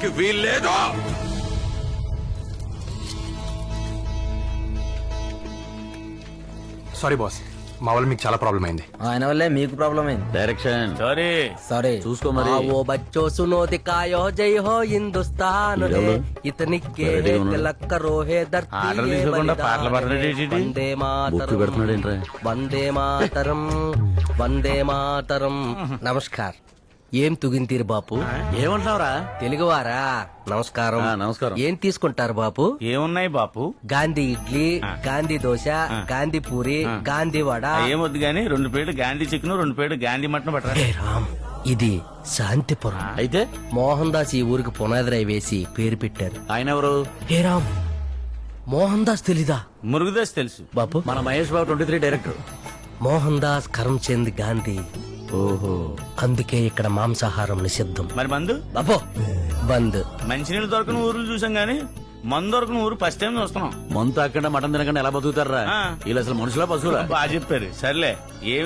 రావడానికి వీల్లేదు. Sorry boss, మా వల్ల మీకు చాలా ప్రాబ్లం అయింది. ఆయన వల్లే మీకు ప్రాబ్లం అయింది. Direction sorry. సరే చూసుకో మరి. ఓ బచ్చో సునో దికాయో జై హో హిందుస్తాన్ రే ఇతనికి లక్క రోహే ధర్తీ ఆర్డర్ తీసుకోకుండా పాటలు పాడతాడు. వందే బుక్కు మాతరం పెడుతున్నాడు ఏంట్రా? వందే మాతరం వందే మాతరం. నమస్కార్. ఏం తుగింతీరు బాపు? ఏమంటున్నావురా? తెలుగువారా? నమస్కారం. నమస్కారం. ఏం తీసుకుంటారు బాపు? ఏమున్నాయి బాపు? గాంధీ ఇడ్లీ, గాంధీ దోశ, గాంధీ పూరి, గాంధీ వడ. ఏమొద్దు గానీ 2 ప్లేట్లు గాంధీ చికెన్, 2 ప్లేట్లు గాంధీ మటన్ పట్టరా. హే రామ్, ఇది శాంతిపురం. అయితే మోహన్ దాస్ ఈ ఊరికి పునాది రాయి వేసి పేరు పెట్టారు. ఆయన ఎవరు? హే రామ్, మోహన్ దాస్ తెలీదా? మురుగుదాస్ తెలుసు. బాపు, మన మహేష్ బాబు 23 డైరెక్టర్. మోహన్ దాస్ కరంచంద్ గాంధీ. ఓహో, అందుకే ఇక్కడ మాంసాహారం నిషిద్ధం. మరి మందు? బాపు బంద్. మంచినీళ్ళు దొరకని ఊర్లు చూసాం గానీ మందు దొరకని ఊరు ఫస్ట్ టైం చూస్తున్నాం. మందు తాకుండా మటన్ తినకుండా ఎలా బతుకుతారా? ఆ. వీళ్ళు అసలు మనుషులా పశువులా? బాగా చెప్పారు. సర్లే, ఏ